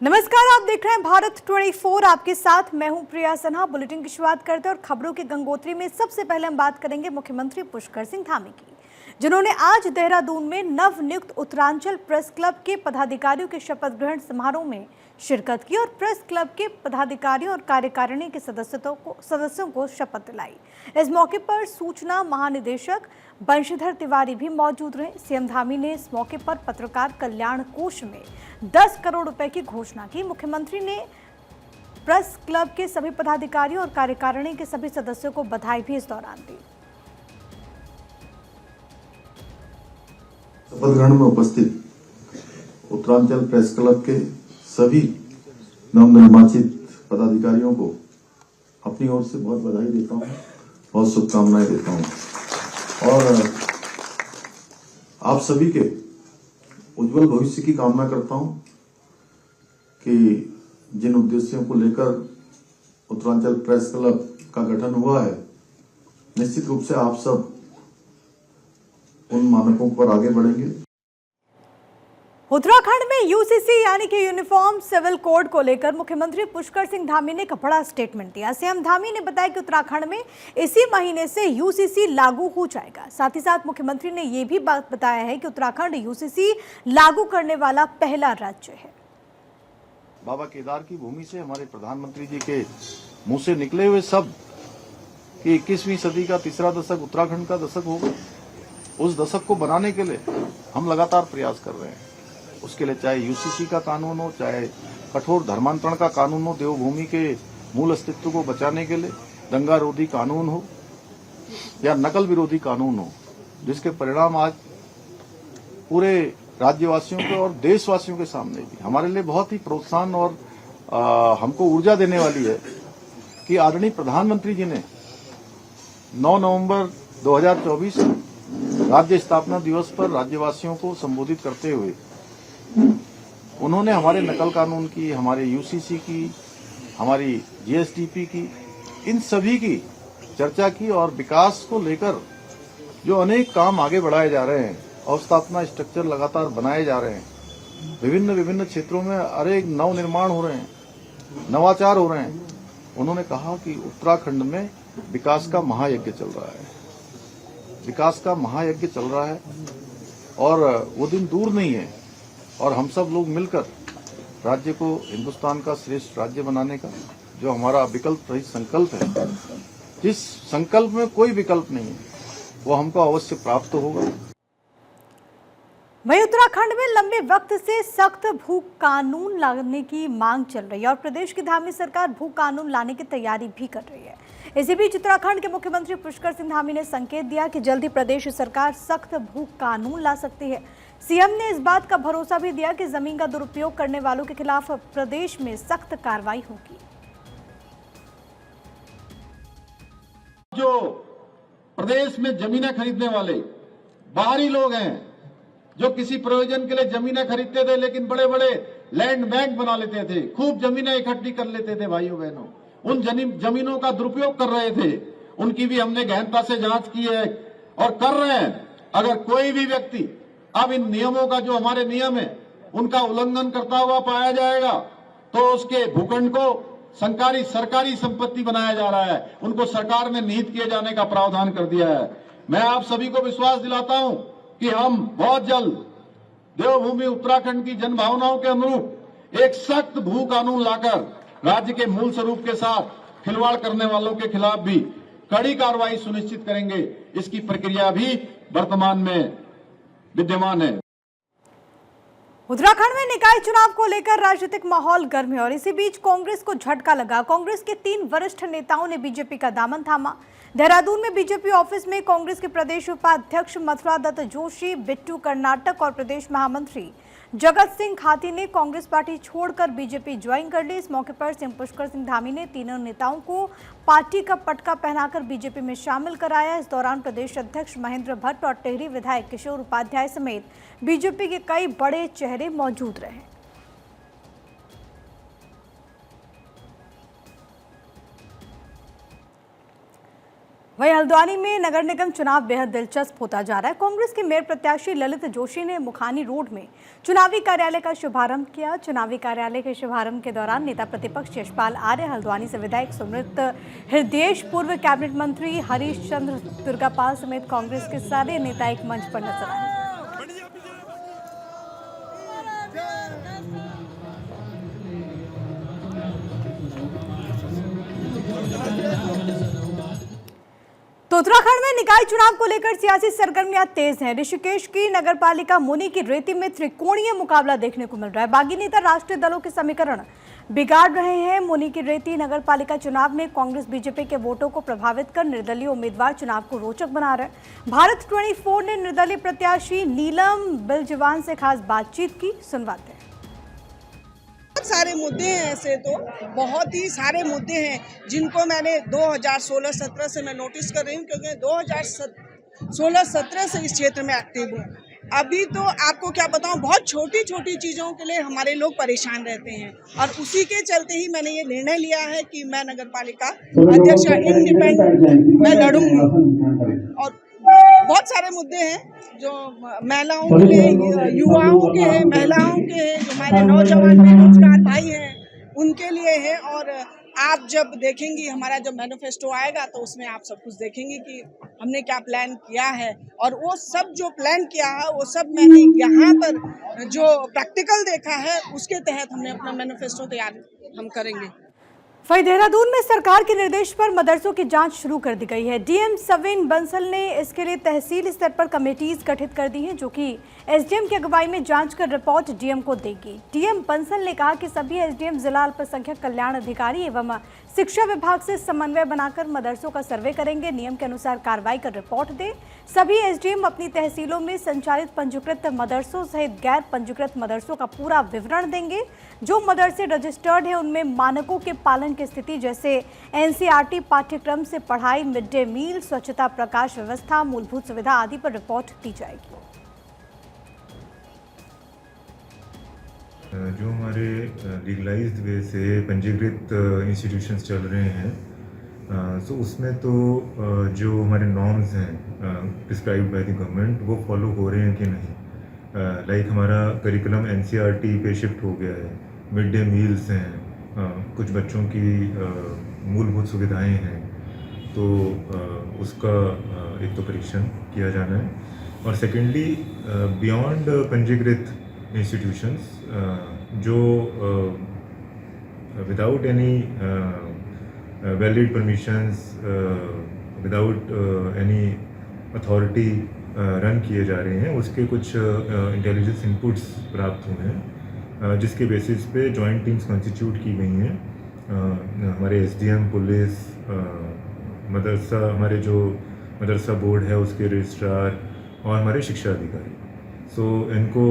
नमस्कार, आप देख रहे हैं भारत 24। आपके साथ मैं हूं प्रिया सिन्हा। बुलेटिन की शुरुआत करते हैं और खबरों के गंगोत्री में सबसे पहले हम बात करेंगे मुख्यमंत्री पुष्कर सिंह धामी की, जिन्होंने आज देहरादून में नवनियुक्त उत्तरांचल प्रेस क्लब के पदाधिकारियों के शपथ ग्रहण समारोह में शिरकत की और प्रेस क्लब के पदाधिकारियों और कार्यकारिणी के सदस्यों को शपथ दिलाई। इस मौके पर सूचना महानिदेशक बंशीधर तिवारी भी मौजूद रहे। सीएम धामी ने इस मौके पर पत्रकार कल्याण कोष में 10 करोड़ रुपए की घोषणा की। मुख्यमंत्री ने प्रेस क्लब के सभी पदाधिकारियों और कार्यकारिणी के सभी सदस्यों को बधाई भी इस दौरान दी। शपथ ग्रहण में उपस्थित उत्तरांचल प्रेस क्लब के सभी नवनिर्वाचित पदाधिकारियों को अपनी ओर से बहुत बधाई देता हूं, बहुत शुभकामनाएं देता हूं और आप सभी के उज्जवल भविष्य की कामना करता हूं कि जिन उद्देश्यों को लेकर उत्तरांचल प्रेस क्लब का गठन हुआ है, निश्चित रूप से आप सब उन मानकों पर आगे बढ़ेंगे। उत्तराखंड में यूसीसी यानी कि यूनिफॉर्म सिविल कोड को लेकर मुख्यमंत्री पुष्कर सिंह धामी ने एक बड़ा स्टेटमेंट दिया। सीएम धामी ने बताया कि उत्तराखंड में इसी महीने से यूसीसी लागू हो जाएगा। साथ ही साथ मुख्यमंत्री ने यह भी बात बताया है कि उत्तराखंड यूसीसी लागू करने वाला पहला राज्य है। बाबा केदार की भूमि से हमारे प्रधानमंत्री जी के मुंह से निकले हुए शब्द कि 21वीं सदी का तीसरा दशक उत्तराखंड का दशक होगा, उस दशक को बनाने के लिए हम लगातार प्रयास कर रहे हैं। उसके लिए चाहे यूसीसी का कानून हो, चाहे कठोर धर्मांतरण का कानून हो, देवभूमि के मूल अस्तित्व को बचाने के लिए दंगा रोधी कानून हो या नकल विरोधी कानून हो, जिसके परिणाम आज पूरे राज्यवासियों के और देशवासियों के सामने भी हमारे लिए बहुत ही प्रोत्साहन और हमको ऊर्जा देने वाली है कि आदरणीय प्रधानमंत्री जी ने 9 नवंबर 2024 राज्य स्थापना दिवस पर राज्यवासियों को संबोधित करते हुए उन्होंने हमारे नकल कानून की, हमारे यूसीसी की, हमारी जीएसटीपी की, इन सभी की चर्चा की और विकास को लेकर जो अनेक काम आगे बढ़ाए जा रहे हैं, अवस्थापना स्ट्रक्चर लगातार बनाए जा रहे हैं, विभिन्न क्षेत्रों में अनेक नव निर्माण हो रहे हैं, नवाचार हो रहे हैं। उन्होंने कहा कि उत्तराखंड में विकास का महायज्ञ चल रहा है, विकास का महायज्ञ चल रहा है और वो दिन दूर नहीं है और हम सब लोग मिलकर राज्य को हिंदुस्तान का श्रेष्ठ राज्य बनाने का जो हमारा विकल्प रहित संकल्प है, जिस संकल्प में कोई विकल्प नहीं है, वो हमको अवश्य प्राप्त होगा। वहीं उत्तराखंड में लंबे वक्त से सख्त भू कानून लाने की मांग चल रही है और प्रदेश की धामी सरकार भू कानून लाने की तैयारी भी कर रही है। इसी बीच उत्तराखंड के मुख्यमंत्री पुष्कर सिंह धामी ने संकेत दिया कि जल्द ही प्रदेश सरकार सख्त भू कानून ला सकती है। सीएम ने इस बात का भरोसा भी दिया कि जमीन का दुरुपयोग करने वालों के खिलाफ प्रदेश में सख्त कार्रवाई होगी। जो प्रदेश में जमीनें खरीदने वाले बाहरी लोग हैं, जो किसी प्रयोजन के लिए जमीनें खरीदते थे लेकिन बड़े बड़े लैंड बैंक बना लेते थे, खूब जमीनें इकट्ठी कर लेते थे भाइयों बहनों, उन जमीनों का दुरुपयोग कर रहे थे, उनकी भी हमने गहनता से जांच की है और कर रहे हैं। अगर कोई भी व्यक्ति अब इन नियमों का, जो हमारे नियम है, उनका उल्लंघन करता हुआ पाया जाएगा तो उसके भूखंड को सरकारी संपत्ति बनाया जा रहा है, उनको सरकार ने निहित किए जाने का प्रावधान कर दिया है। मैं आप सभी को विश्वास दिलाता हूं कि हम बहुत जल्द देवभूमि उत्तराखंड की जनभावनाओं के अनुरूप एक सख्त भू कानून लाकर राज्य के मूल स्वरूप के साथ खिलवाड़ करने वालों के खिलाफ भी कड़ी कार्रवाई सुनिश्चित करेंगे। इसकी प्रक्रिया भी वर्तमान में विद्यमान है। उत्तराखंड में निकाय चुनाव को लेकर राजनीतिक माहौल गर्म है और इसी बीच कांग्रेस को झटका लगा। कांग्रेस के 3 वरिष्ठ नेताओं ने बीजेपी का दामन थामा। देहरादून में बीजेपी ऑफिस में कांग्रेस के प्रदेश उपाध्यक्ष मथुरा दत्त जोशी, बिट्टू कर्नाटक और प्रदेश महामंत्री जगत सिंह खाती ने कांग्रेस पार्टी छोड़कर बीजेपी ज्वाइन कर ली। इस मौके पर सीएम पुष्कर सिंह धामी ने तीनों नेताओं को पार्टी का पटका पहनाकर बीजेपी में शामिल कराया। इस दौरान प्रदेश अध्यक्ष महेंद्र भट्ट और टिहरी विधायक किशोर उपाध्याय समेत बीजेपी के कई बड़े चेहरे मौजूद रहे। वहीं हल्द्वानी में नगर निगम चुनाव बेहद दिलचस्प होता जा रहा है। कांग्रेस के मेयर प्रत्याशी ललित जोशी ने मुखानी रोड में चुनावी कार्यालय का शुभारंभ किया। चुनावी कार्यालय के शुभारंभ के दौरान नेता प्रतिपक्ष यशपाल आर्य, हल्द्वानी से विधायक सुमृत हृदयेश, पूर्व कैबिनेट मंत्री हरीश चंद्र दुर्गापाल समेत कांग्रेस के सारे नेता एक मंच पर नजर आए। तो उत्तराखंड में निकाय चुनाव को लेकर सियासी सरगर्मियां तेज हैं। ऋषिकेश की नगरपालिका मुनी की रेती में त्रिकोणीय मुकाबला देखने को मिल रहा है। बागी नेता राष्ट्रीय दलों के समीकरण बिगाड़ रहे हैं। मुनी की रेती नगरपालिका चुनाव में कांग्रेस बीजेपी के वोटों को प्रभावित कर निर्दलीय उम्मीदवार चुनाव को रोचक बना रहे हैं। भारत 24 ने निर्दलीय प्रत्याशी नीलम बिलजवान से खास बातचीत की। सुनवाते हैं। बहुत सारे मुद्दे हैं, ऐसे तो बहुत ही सारे मुद्दे हैं जिनको मैंने 2016-17 से मैं नोटिस कर रही हूँ, क्योंकि 2016-17 से इस क्षेत्र में एक्टिव हूँ। अभी तो आपको क्या बताऊँ, बहुत छोटी छोटी चीज़ों के लिए हमारे लोग परेशान रहते हैं और उसी के चलते ही मैंने ये निर्णय लिया है कि मैं नगर पालिका अध्यक्ष इंडिपेंडेंट मैं लड़ूंगी। और बहुत सारे मुद्दे हैं जो महिलाओं के लिए, युवाओं के हैं, महिलाओं के हैं, जो हमारे नौजवान बेरोजगार भाई हैं उनके लिए है। और आप जब देखेंगी हमारा जब मैनिफेस्टो आएगा तो उसमें आप सब कुछ देखेंगे कि हमने क्या प्लान किया है। और वो सब जो प्लान किया है वो सब मैंने यहाँ पर जो प्रैक्टिकल देखा है उसके तहत हमने अपना मैनिफेस्टो तैयार हम करेंगे। वहीं देहरादून में सरकार के निर्देश पर मदरसों की जांच शुरू कर दी गई है। डीएम सविन बंसल ने इसके लिए तहसील स्तर पर कमेटीज गठित कर दी हैं, जो कि एसडीएम की अगुवाई में जांच कर रिपोर्ट डीएम को देगी। डीएम बंसल ने कहा कि सभी एसडीएम जिला अल्पसंख्यक कल्याण अधिकारी एवं शिक्षा विभाग से समन्वय बनाकर मदरसों का सर्वे करेंगे, नियम के अनुसार कार्रवाई कर रिपोर्ट दे। सभी एसडीएम अपनी तहसीलों में संचालित पंजीकृत मदरसों सहित गैर पंजीकृत मदरसों का पूरा विवरण देंगे। जो मदरसे रजिस्टर्ड है उनमें मानकों के पालन की स्थिति जैसे एनसीईआरटी पाठ्यक्रम से पढ़ाई, मिड डे मील, स्वच्छता, प्रकाश व्यवस्था, मूलभूत सुविधा आदि पर रिपोर्ट दी जाएगी। जो हमारे लीगलाइज्ड वे से पंजीकृत इंस्टीट्यूशंस चल रहे हैं, सो उसमें तो जो हमारे नॉर्म्स हैं प्रिस्क्राइब्ड बाय द गवर्नमेंट वो फॉलो हो रहे हैं कि नहीं। लाइक हमारा करिकुलम एनसीईआरटी पे शिफ्ट हो गया है, मिड डे मील्स हैं, कुछ बच्चों की मूलभूत सुविधाएं हैं, तो उसका एक तो परीक्षण किया जाना है। और सेकेंडली बियॉन्ड पंजीकृत इंस्टीट्यूशंस जो without any valid permissions, without any authority run किए जा रहे हैं, उसके कुछ इंटेलिजेंस इनपुट्स प्राप्त हुए हैं, जिसके बेसिस पे जॉइंट टीम्स कॉन्स्टिट्यूट की गई हैं। हमारे एसडीएम, पुलिस, मदरसा, हमारे जो मदरसा बोर्ड है उसके रजिस्ट्रार और हमारे शिक्षा अधिकारी। सो इनको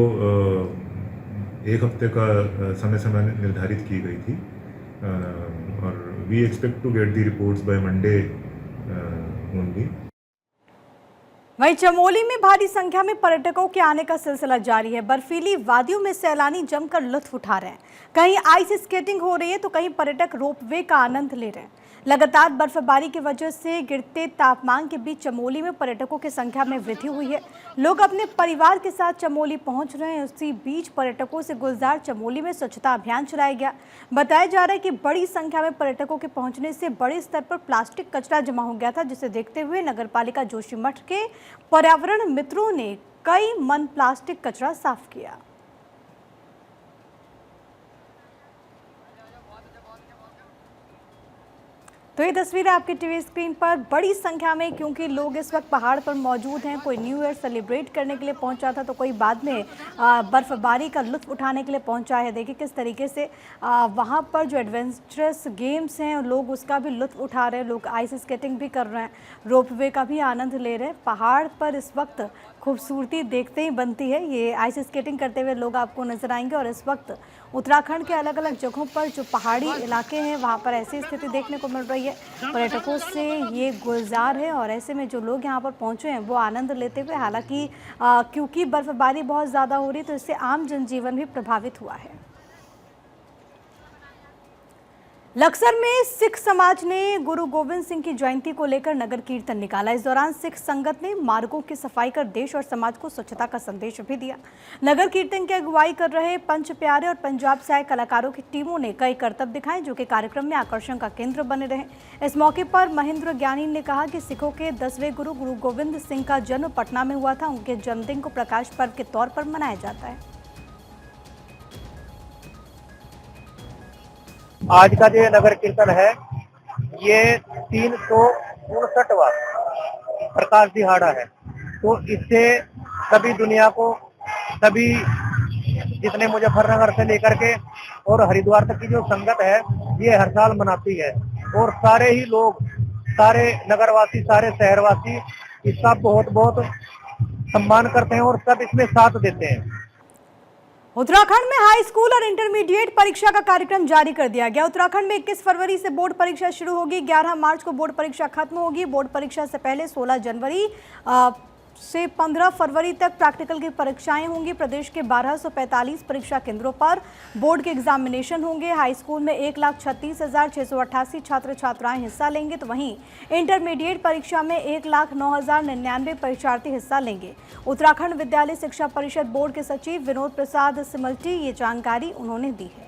एक हफ्ते का समय समय निर्धारित की गई थी और we expect to get the reports by Monday only. वहीं चमोली में भारी संख्या में पर्यटकों के आने का सिलसिला जारी है। बर्फीली वादियों में सैलानी जमकर लुत्फ उठा रहे हैं। कहीं आइस स्केटिंग हो रही है तो कहीं पर्यटक रोपवे का आनंद ले रहे हैं। लगातार बर्फबारी की वजह से गिरते तापमान के बीच चमोली में पर्यटकों की संख्या में वृद्धि हुई है। लोग अपने परिवार के साथ चमोली पहुंच रहे हैं। उसी बीच पर्यटकों से गुलजार चमोली में स्वच्छता अभियान चलाया गया। बताया जा रहा है कि बड़ी संख्या में पर्यटकों के पहुंचने से बड़े स्तर पर प्लास्टिक कचरा जमा हो गया था, जिसे देखते हुए नगरपालिका जोशीमठ के पर्यावरण मित्रों ने कई मन प्लास्टिक कचरा साफ किया। तो ये तस्वीर है आपकी टीवी स्क्रीन पर। बड़ी संख्या में क्योंकि लोग इस वक्त पहाड़ पर मौजूद हैं, कोई न्यू ईयर सेलिब्रेट करने के लिए पहुंचा था तो कोई बाद में बर्फबारी का लुत्फ उठाने के लिए पहुंचा है। देखिए किस तरीके से वहां पर जो एडवेंचरस गेम्स हैं लोग उसका भी लुत्फ उठा रहे हैं। लोग आइस स्केटिंग भी कर रहे हैं, रोपवे का भी आनंद ले रहे हैं। पहाड़ पर इस वक्त खूबसूरती देखते ही बनती है। ये आइस स्केटिंग करते हुए लोग आपको नजर आएंगे। और इस वक्त उत्तराखंड के अलग अलग जगहों पर जो पहाड़ी इलाके हैं वहाँ पर ऐसी स्थिति देखने को मिल रही है। पर्यटकों से ये गुलजार है और ऐसे में जो लोग यहाँ पर पहुँचे हैं वो आनंद लेते हुए, हालांकि क्योंकि बर्फबारी बहुत ज़्यादा हो रही है तो इससे आम जनजीवन भी प्रभावित हुआ है। लक्सर में सिख समाज ने गुरु गोविंद सिंह की जयंती को लेकर नगर कीर्तन निकाला। इस दौरान सिख संगत ने मार्गों की सफाई कर देश और समाज को स्वच्छता का संदेश भी दिया। नगर कीर्तन की अगुवाई कर रहे पंच प्यारे और पंजाब से आए कलाकारों की टीमों ने कई करतब दिखाए जो कि कार्यक्रम में आकर्षण का केंद्र बने रहे। इस मौके पर महेंद्र ज्ञानी ने कहा कि सिखों के 10वें गुरु गोविंद सिंह का जन्म पटना में हुआ था। उनके जन्मदिन को प्रकाश पर्व के तौर पर मनाया जाता है। आज का जो नगर कीर्तन है ये 359वां प्रकाश दिहाड़ा है। तो इससे सभी दुनिया को, सभी जितने मुजफ्फरनगर से लेकर के और हरिद्वार तक की जो संगत है ये हर साल मनाती है और सारे ही लोग, सारे नगरवासी, सारे शहरवासी इसका बहुत बहुत सम्मान करते हैं और सब इसमें साथ देते हैं। उत्तराखंड में हाई स्कूल और इंटरमीडिएट परीक्षा का कार्यक्रम जारी कर दिया गया। उत्तराखंड में 21 फरवरी से बोर्ड परीक्षा शुरू होगी। 11 मार्च को बोर्ड परीक्षा खत्म होगी। बोर्ड परीक्षा से पहले 16 जनवरी से 15 फरवरी तक प्रैक्टिकल की परीक्षाएं होंगी। प्रदेश के 1245 परीक्षा केंद्रों पर बोर्ड के एग्जामिनेशन होंगे। हाई स्कूल में 1,36,688 छात्र छात्राएं हिस्सा लेंगे, तो वहीं इंटरमीडिएट परीक्षा में 1,09,099 परीक्षार्थी हिस्सा लेंगे। उत्तराखंड विद्यालय शिक्षा परिषद बोर्ड के सचिव विनोद प्रसाद सिमल्टी ये जानकारी उन्होंने दी है।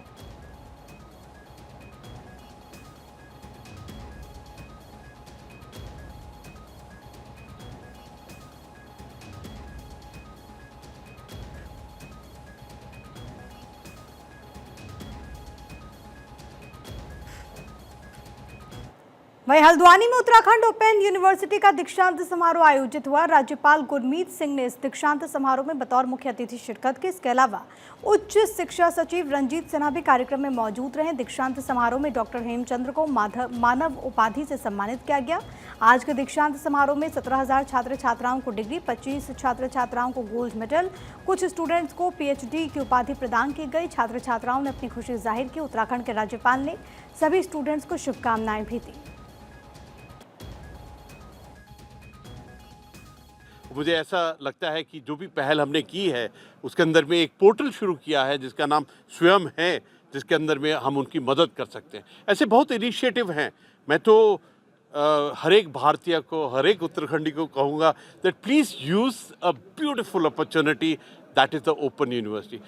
वहीं हल्द्वानी में उत्तराखंड ओपन यूनिवर्सिटी का दीक्षांत समारोह आयोजित हुआ। राज्यपाल गुरमीत सिंह ने इस दीक्षांत समारोह में बतौर मुख्य अतिथि शिरकत की। इसके अलावा उच्च शिक्षा सचिव रंजीत सिन्हा भी कार्यक्रम में मौजूद रहे। दीक्षांत समारोह में डॉक्टर हेमचंद्र को मानव उपाधि से सम्मानित किया गया। आज के दीक्षांत समारोह में 17,000 छात्र छात्राओं को डिग्री, 25 छात्र छात्राओं को गोल्ड मेडल, कुछ स्टूडेंट्स को PhD की उपाधि प्रदान की गई। छात्र छात्राओं ने अपनी खुशी जाहिर की। उत्तराखंड के राज्यपाल ने सभी स्टूडेंट्स को शुभकामनाएं भी दी। मुझे ऐसा लगता है कि जो भी पहल हमने की है उसके अंदर में एक पोर्टल शुरू किया है जिसका नाम स्वयं है, जिसके अंदर में हम उनकी मदद कर सकते हैं। ऐसे बहुत इनिशिएटिव हैं। मैं तो हर एक भारतीय को, हर एक उत्तराखंडी को कहूँगा that please use a beautiful opportunity that is the open university.